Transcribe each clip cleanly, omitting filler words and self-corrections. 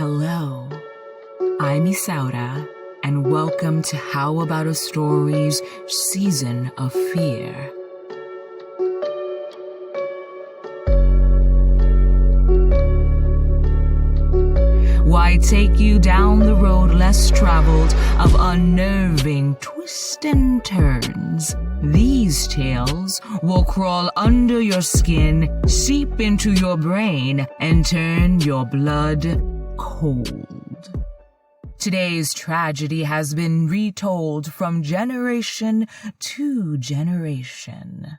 Hello, I'm Isaura, and welcome to How About a Story's Season of Fear. Why take you down the road less traveled of unnerving twists and turns? These tales will crawl under your skin, seep into your brain, and turn your blood cold. Today's tragedy has been retold from generation to generation.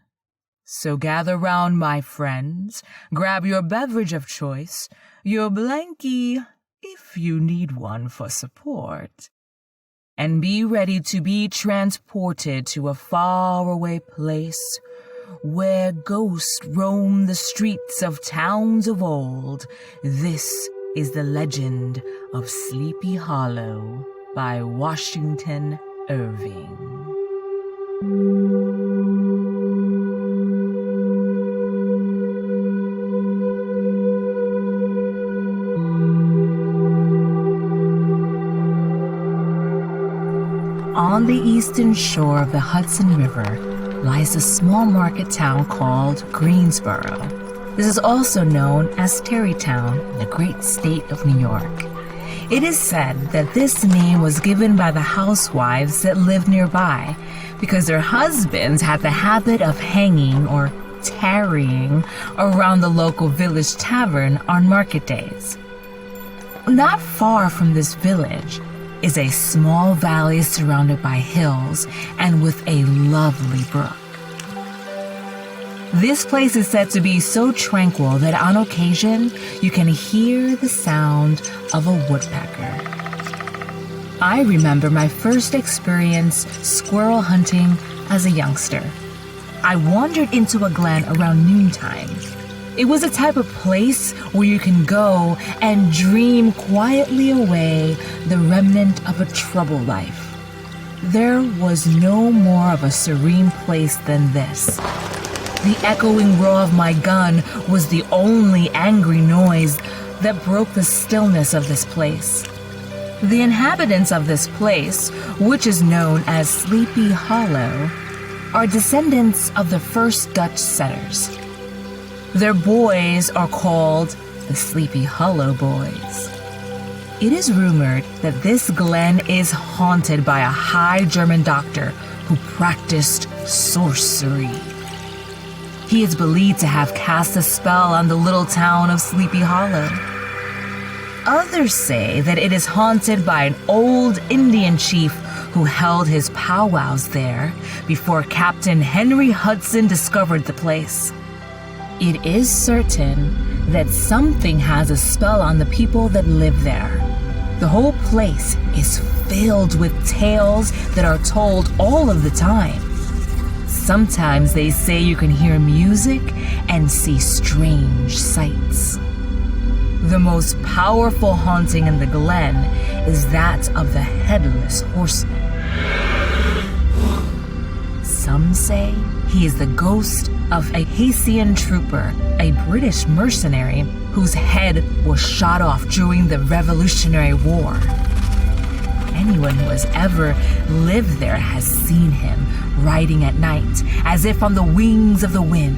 So gather round, my friends, grab your beverage of choice, your blankie, if you need one for support, and be ready to be transported to a faraway place where ghosts roam the streets of towns of old. This is the legend of Sleepy Hollow by Washington Irving. On the eastern shore of the Hudson River lies a small market town called Greensboro. This is also known as Tarrytown in the great state of New York. It is said that this name was given by the housewives that lived nearby because their husbands had the habit of hanging or tarrying around the local village tavern on market days. Not far from this village is a small valley surrounded by hills and with a lovely brook. This place is said to be so tranquil that on occasion you can hear the sound of a woodpecker. I remember my first experience squirrel hunting as a youngster. I wandered into a glen around noontime. It was a type of place where you can go and dream quietly away the remnant of a troubled life. There was no more of a serene place than this. The echoing roar of my gun was the only angry noise that broke the stillness of this place. The inhabitants of this place, which is known as Sleepy Hollow, are descendants of the first Dutch settlers. Their boys are called the Sleepy Hollow Boys. It is rumored that this glen is haunted by a high German doctor who practiced sorcery. He is believed to have cast a spell on the little town of Sleepy Hollow. Others say that it is haunted by an old Indian chief who held his powwows there before Captain Henry Hudson discovered the place. It is certain that something has a spell on the people that live there. The whole place is filled with tales that are told all of the time. Sometimes they say you can hear music and see strange sights. The most powerful haunting in the glen is that of the Headless Horseman. Some say he is the ghost of a Hessian trooper, a British mercenary whose head was shot off during the Revolutionary War. Anyone who has ever lived there has seen him riding at night, as if on the wings of the wind.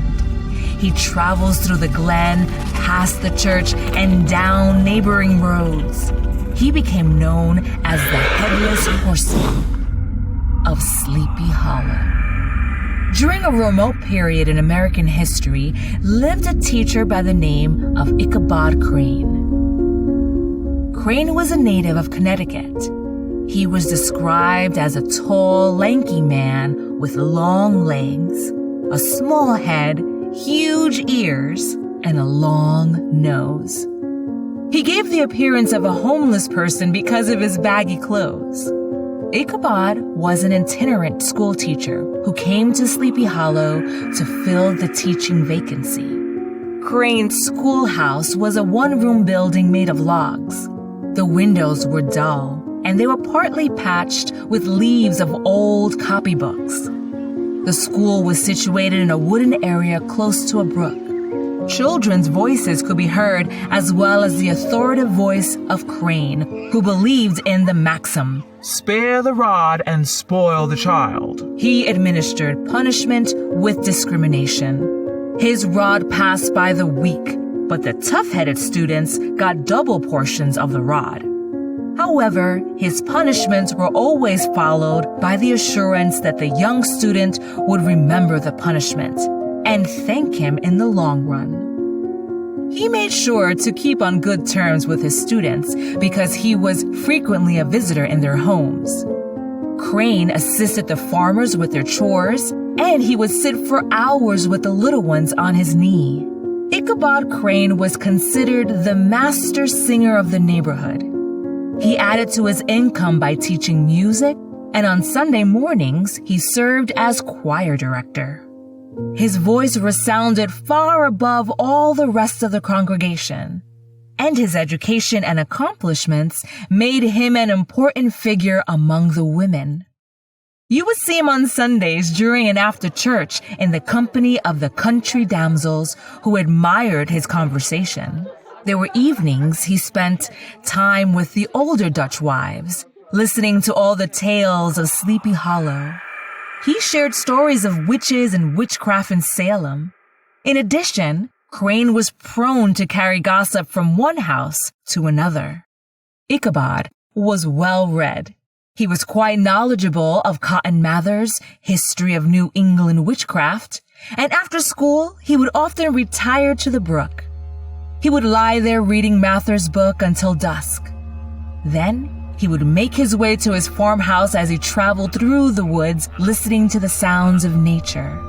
He travels through the glen, past the church, and down neighboring roads. He became known as the Headless Horseman of Sleepy Hollow. During a remote period in American history, lived a teacher by the name of Ichabod Crane. Crane was a native of Connecticut. He was described as a tall, lanky man with long legs, a small head, huge ears, and a long nose. He gave the appearance of a homeless person because of his baggy clothes. Ichabod was an itinerant school teacher who came to Sleepy Hollow to fill the teaching vacancy. Crane's schoolhouse was a one-room building made of logs. The windows were dull, and they were partly patched with leaves of old copybooks. The school was situated in a wooden area close to a brook. Children's voices could be heard, as well as the authoritative voice of Crane, who believed in the maxim, "Spare the rod and spoil the child." He administered punishment with discrimination. His rod passed by the weak, but the tough-headed students got double portions of the rod. However, his punishments were always followed by the assurance that the young student would remember the punishment and thank him in the long run. He made sure to keep on good terms with his students because he was frequently a visitor in their homes. Crane assisted the farmers with their chores, and he would sit for hours with the little ones on his knee. Ichabod Crane was considered the master singer of the neighborhood. He added to his income by teaching music, and on Sunday mornings, he served as choir director. His voice resounded far above all the rest of the congregation, and his education and accomplishments made him an important figure among the women. You would see him on Sundays during and after church in the company of the country damsels who admired his conversation. There were evenings he spent time with the older Dutch wives, listening to all the tales of Sleepy Hollow. He shared stories of witches and witchcraft in Salem. In addition, Crane was prone to carry gossip from one house to another. Ichabod was well-read. He was quite knowledgeable of Cotton Mather's history of New England witchcraft, and after school, he would often retire to the brook. He would lie there reading Mather's book until dusk. Then, he would make his way to his farmhouse as he traveled through the woods, listening to the sounds of nature.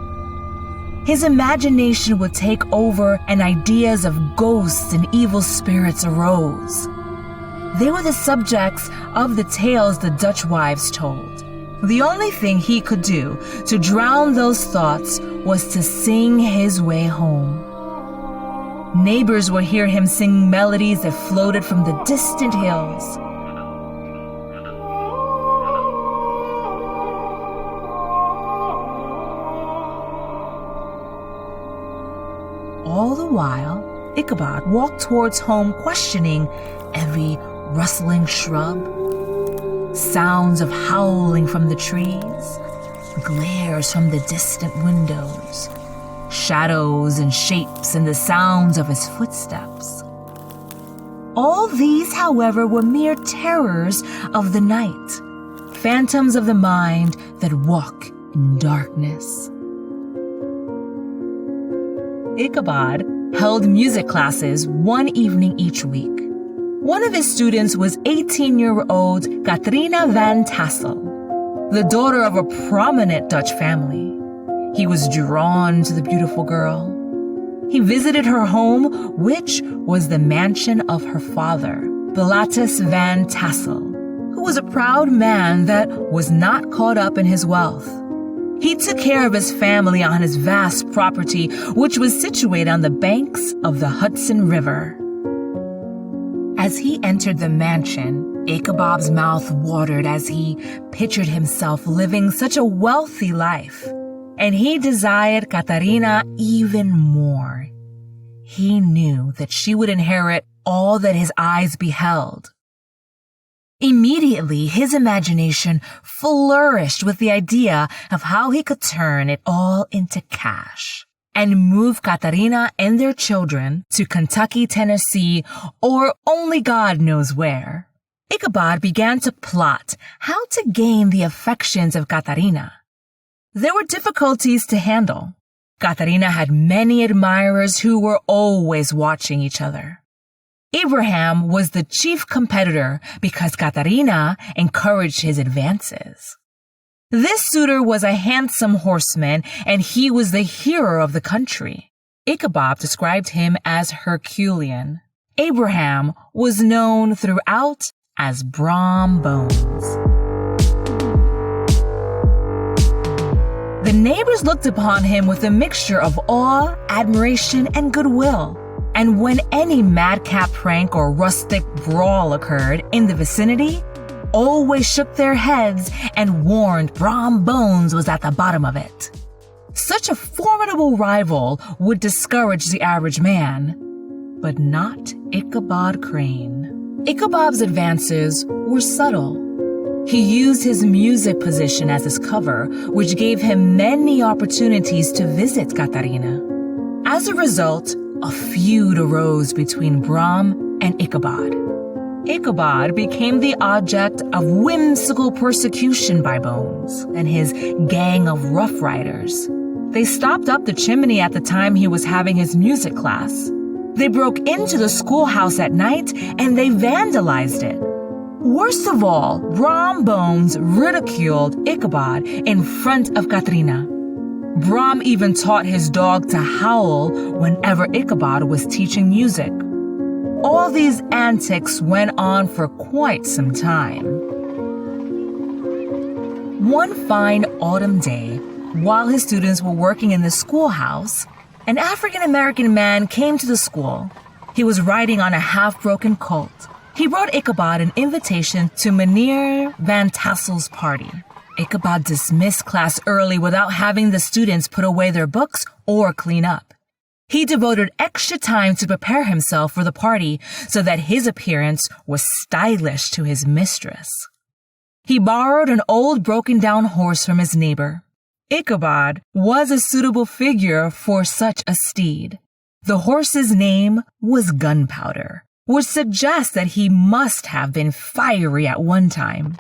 His imagination would take over, and ideas of ghosts and evil spirits arose. They were the subjects of the tales the Dutch wives told. The only thing he could do to drown those thoughts was to sing his way home. Neighbors would hear him sing melodies that floated from the distant hills. All the while, Ichabod walked towards home, questioning every rustling shrub, sounds of howling from the trees, glares from the distant windows, shadows and shapes, and the sounds of his footsteps. All these, however, were mere terrors of the night, phantoms of the mind that walk in darkness. Ichabod held music classes one evening each week. One of his students was 18-year-old Catharina van Tassel, the daughter of a prominent Dutch family. He was drawn to the beautiful girl. He visited her home, which was the mansion of her father, Pilatus van Tassel, who was a proud man that was not caught up in his wealth. He took care of his family on his vast property, which was situated on the banks of the Hudson River. As he entered the mansion, Ichabod's mouth watered as he pictured himself living such a wealthy life, and he desired Catharina even more. He knew that she would inherit all that his eyes beheld. Immediately, his imagination flourished with the idea of how he could turn it all into cash and move Catharina and their children to Kentucky, Tennessee, or only God knows where. Ichabod began to plot how to gain the affections of Catharina. There were difficulties to handle. Catharina had many admirers who were always watching each other. Abraham was the chief competitor because Catharina encouraged his advances. This suitor was a handsome horseman, and he was the hero of the country. Ichabod described him as Herculean. Abraham was known throughout as Brom Bones. The neighbors looked upon him with a mixture of awe, admiration, and goodwill. And when any madcap prank or rustic brawl occurred in the vicinity, always shook their heads and warned Brom Bones was at the bottom of it. Such a formidable rival would discourage the average man, but not Ichabod Crane. Ichabod's advances were subtle. He used his music position as his cover, which gave him many opportunities to visit Catarina. As a result, a feud arose between Bram and Ichabod. Ichabod became the object of whimsical persecution by Bones and his gang of Rough Riders. They stopped up the chimney at the time he was having his music class. They broke into the schoolhouse at night and they vandalized it. Worst of all, Bram Bones ridiculed Ichabod in front of Catarina. Bram even taught his dog to howl whenever Ichabod was teaching music. All these antics went on for quite some time. One fine autumn day, while his students were working in the schoolhouse, an African-American man came to the school. He was riding on a half-broken colt. He brought Ichabod an invitation to Meneer Van Tassel's party. Ichabod dismissed class early without having the students put away their books or clean up. He devoted extra time to prepare himself for the party so that his appearance was stylish to his mistress. He borrowed an old broken-down horse from his neighbor. Ichabod was a suitable figure for such a steed. The horse's name was Gunpowder, which suggests that he must have been fiery at one time.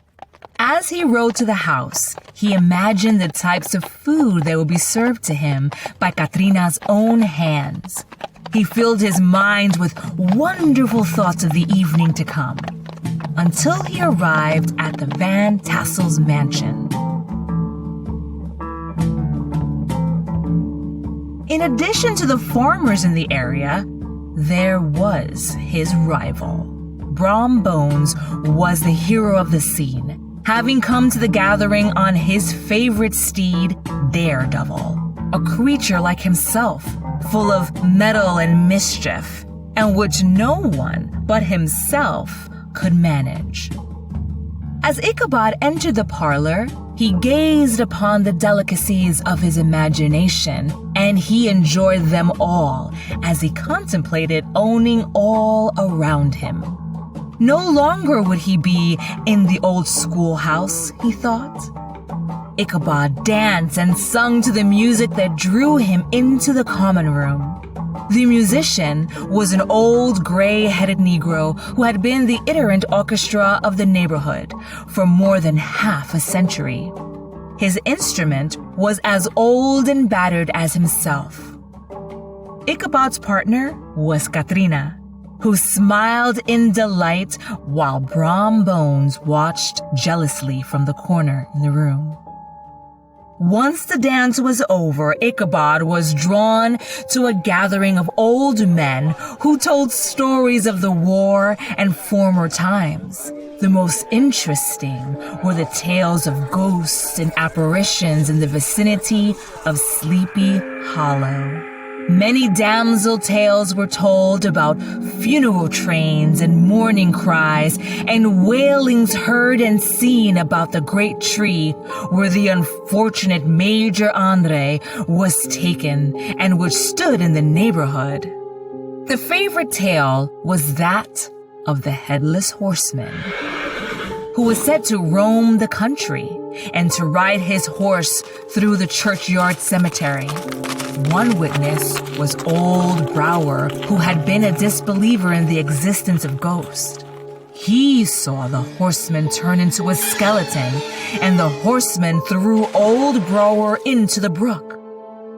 As he rode to the house, he imagined the types of food that would be served to him by Catrina's own hands. He filled his mind with wonderful thoughts of the evening to come, until he arrived at the Van Tassel's mansion. In addition to the farmers in the area, there was his rival. Bram Bones was the hero of the scene, having come to the gathering on his favorite steed, Daredevil, a creature like himself, full of metal and mischief, and which no one but himself could manage. As Ichabod entered the parlor, he gazed upon the delicacies of his imagination, and he enjoyed them all as he contemplated owning all around him. No longer would he be in the old schoolhouse, he thought. Ichabod danced and sung to the music that drew him into the common room. The musician was an old gray-headed Negro who had been the itinerant orchestra of the neighborhood for more than half a century. His instrument was as old and battered as himself. Ichabod's partner was Catrina, who smiled in delight while Bram Bones watched jealously from the corner in the room. Once the dance was over, Ichabod was drawn to a gathering of old men who told stories of the war and former times. The most interesting were the tales of ghosts and apparitions in the vicinity of Sleepy Hollow. Many damsel tales were told about funeral trains and mourning cries and wailings heard and seen about the great tree where the unfortunate Major Andre was taken and which stood in the neighborhood. The favorite tale was that of the Headless Horseman, who was said to roam the country and to ride his horse through the churchyard cemetery. One witness was old Brower, who had been a disbeliever in the existence of ghosts. He saw the horseman turn into a skeleton, and the horseman threw old Brower into the brook.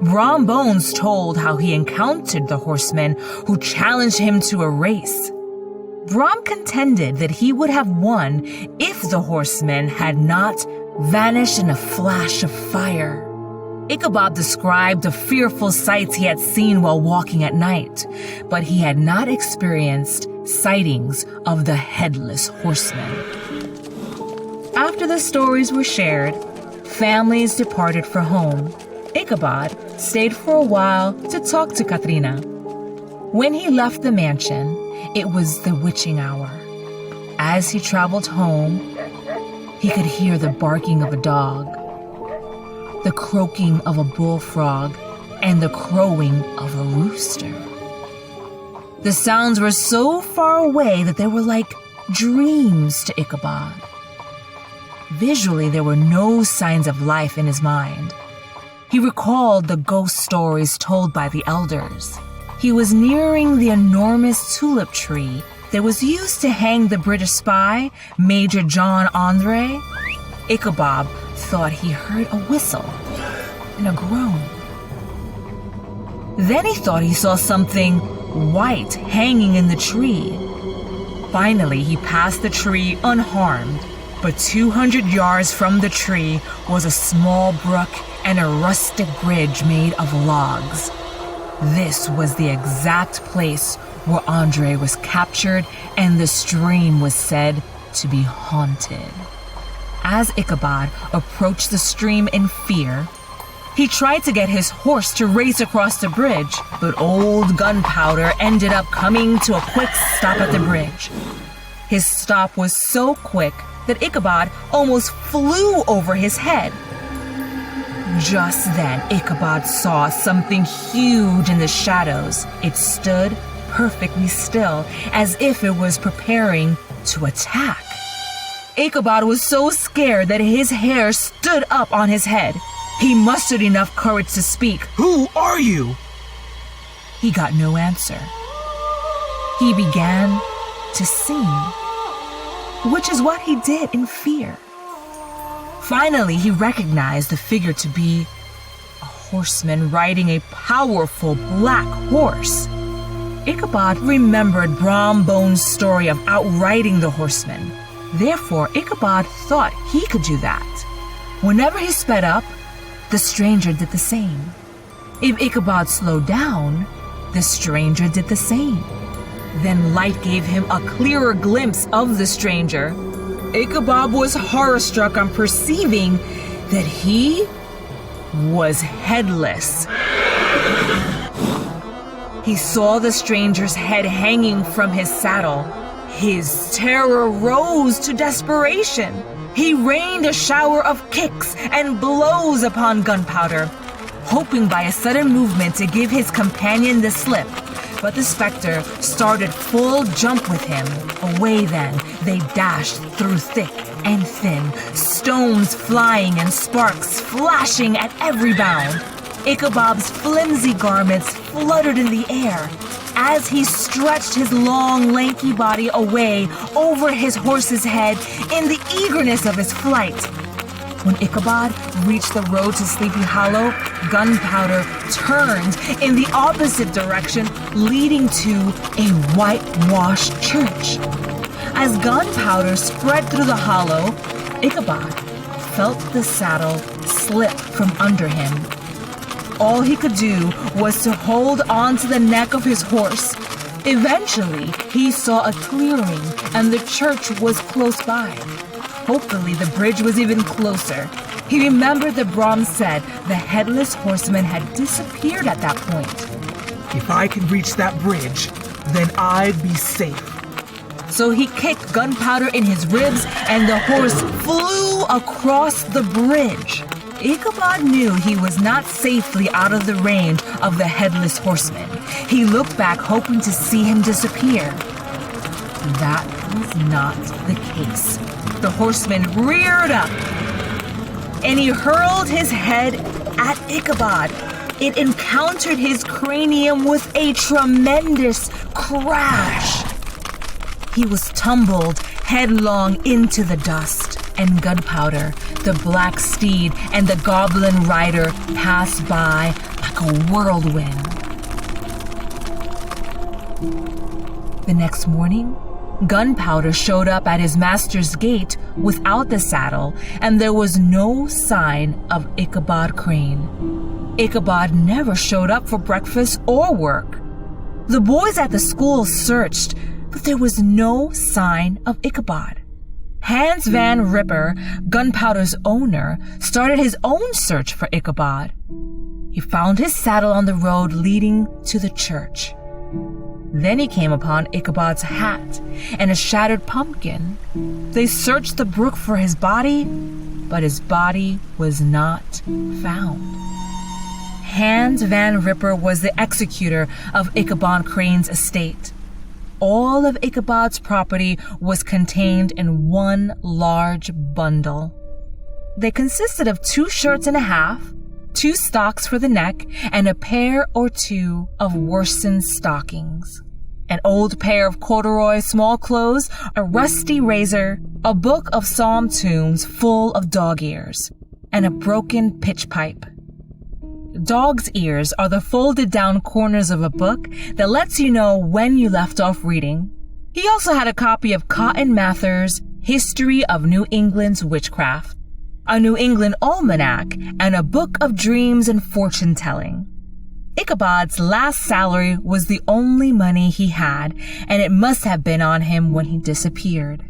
Bram Bones told how he encountered the horseman, who challenged him to a race. Bram contended that he would have won if the horseman had not vanished in a flash of fire. Ichabod described the fearful sights he had seen while walking at night, but he had not experienced sightings of the Headless Horseman. After the stories were shared, families departed for home. Ichabod stayed for a while to talk to Catrina. When he left the mansion, it was the witching hour. As he traveled home, he could hear the barking of a dog. the croaking of a bullfrog, and the crowing of a rooster. The sounds were so far away that they were like dreams to Ichabod. Visually, there were no signs of life in his mind. He recalled the ghost stories told by the elders. He was nearing the enormous tulip tree that was used to hang the British spy, Major John Andre. Ichabod thought he heard a whistle and a groan. Then he thought he saw something white hanging in the tree. Finally, he passed the tree unharmed, but 200 yards from the tree was a small brook and a rustic bridge made of logs. This was the exact place where Andre was captured, and the stream was said to be haunted. As Ichabod approached the stream in fear, he tried to get his horse to race across the bridge, but old Gunpowder ended up coming to a quick stop at the bridge. His stop was so quick that Ichabod almost flew over his head. Just then, Ichabod saw something huge in the shadows. It stood perfectly still, as if it was preparing to attack. Ichabod was so scared that his hair stood up on his head. He mustered enough courage to speak. Who are you? He got no answer. He began to sing, which is what he did in fear. Finally, he recognized the figure to be a horseman riding a powerful black horse. Ichabod remembered Brom Bones' story of outriding the horseman. Therefore, Ichabod thought he could do that. Whenever he sped up, the stranger did the same. If Ichabod slowed down, the stranger did the same. Then light gave him a clearer glimpse of the stranger. Ichabod was horror-struck on perceiving that he was headless. He saw the stranger's head hanging from his saddle. His terror rose to desperation. He rained a shower of kicks and blows upon Gunpowder, hoping by a sudden movement to give his companion the slip. But the specter started full jump with him. Away then, they dashed through thick and thin, stones flying and sparks flashing at every bound. Ichabod's flimsy garments fluttered in the air as he stretched his long, lanky body away over his horse's head in the eagerness of his flight. When Ichabod reached the road to Sleepy Hollow, Gunpowder turned in the opposite direction, leading to a whitewashed church. As Gunpowder spread through the hollow, Ichabod felt the saddle slip from under him. All he could do was to hold on to the neck of his horse. Eventually, he saw a clearing, and the church was close by. Hopefully, the bridge was even closer. He remembered that Brom said the headless horseman had disappeared at that point. If I can reach that bridge, then I'd be safe. So he kicked Gunpowder in his ribs, and the horse flew across the bridge. Ichabod knew he was not safely out of the range of the headless horseman. He looked back, hoping to see him disappear. That was not the case. The horseman reared up, and he hurled his head at Ichabod. It encountered his cranium with a tremendous crash. He was tumbled headlong into the dust, and Gunpowder, the black steed, and the goblin rider passed by like a whirlwind. The next morning, Gunpowder showed up at his master's gate without the saddle, and there was no sign of Ichabod Crane. Ichabod never showed up for breakfast or work. The boys at the school searched, but there was no sign of Ichabod. Hans Van Ripper, Gunpowder's owner, started his own search for Ichabod. He found his saddle on the road leading to the church. Then he came upon Ichabod's hat and a shattered pumpkin. They searched the brook for his body, but his body was not found. Hans Van Ripper was the executor of Ichabod Crane's estate. All of Ichabod's property was contained in one large bundle. They consisted of 2 shirts and a half, 2 stocks for the neck, and a pair or 2 of worsted stockings. An old pair of corduroy small clothes, a rusty razor, a book of psalm tunes full of dog ears, and a broken pitch pipe. Dog's ears are the folded down corners of a book that lets you know when you left off reading. He also had a copy of Cotton Mather's History of New England's Witchcraft, a New England Almanac, and a book of dreams and fortune-telling. Ichabod's last salary was the only money he had, and it must have been on him when he disappeared.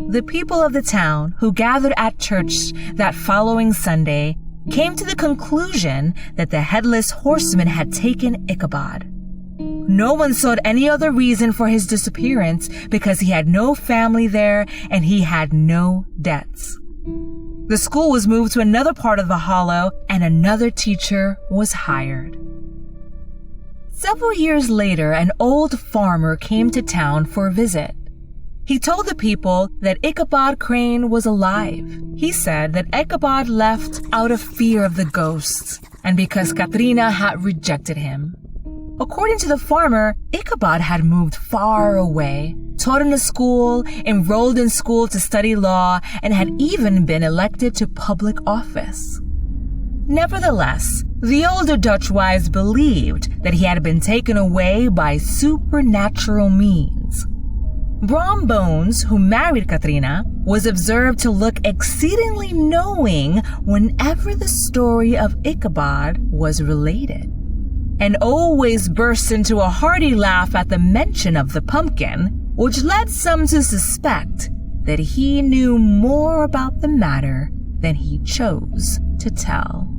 The people of the town who gathered at church that following Sunday came to the conclusion that the headless horseman had taken Ichabod. No one saw any other reason for his disappearance because he had no family there and he had no debts. The school was moved to another part of the Hallow and another teacher was hired. Several years later, an old farmer came to town for a visit. He told the people that Ichabod Crane was alive. He said that Ichabod left out of fear of the ghosts and because Katrina had rejected him. According to the farmer, Ichabod had moved far away, taught in a school, enrolled in school to study law, and had even been elected to public office. Nevertheless, the older Dutch wives believed that he had been taken away by supernatural means. Brom Bones, who married Katrina, was observed to look exceedingly knowing whenever the story of Ichabod was related, and always burst into a hearty laugh at the mention of the pumpkin, which led some to suspect that he knew more about the matter than he chose to tell.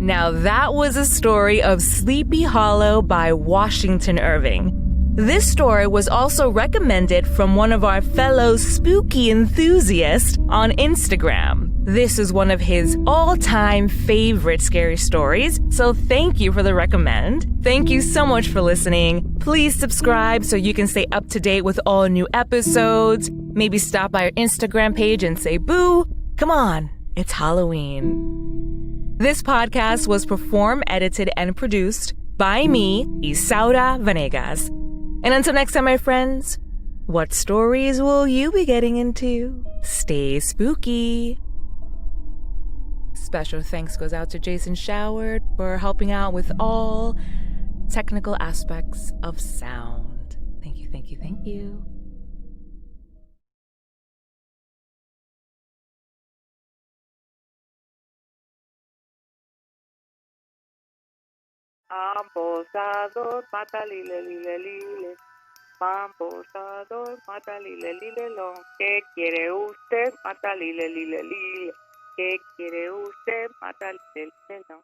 Now that was a story of Sleepy Hollow by Washington Irving. This story was also recommended from one of our fellow spooky enthusiasts on Instagram. This is one of his all-time favorite scary stories, so thank you for the recommend. Thank you so much for listening. Please subscribe so you can stay up to date with all new episodes. Maybe stop by our Instagram page and say, boo, come on, it's Halloween. This podcast was performed, edited, and produced by me, Isaura Vanegas. And until next time, my friends, what stories will you be getting into? Stay spooky. Special thanks goes out to Jason Showard for helping out with all technical aspects of sound. Thank you, thank you, thank you. Ambosador, mata lile lile lile. Ambosador, mata lile lile lo. ¿Qué quiere usted? Mata lile lile lile. ¿Qué quiere usted? Mata lile lile lo.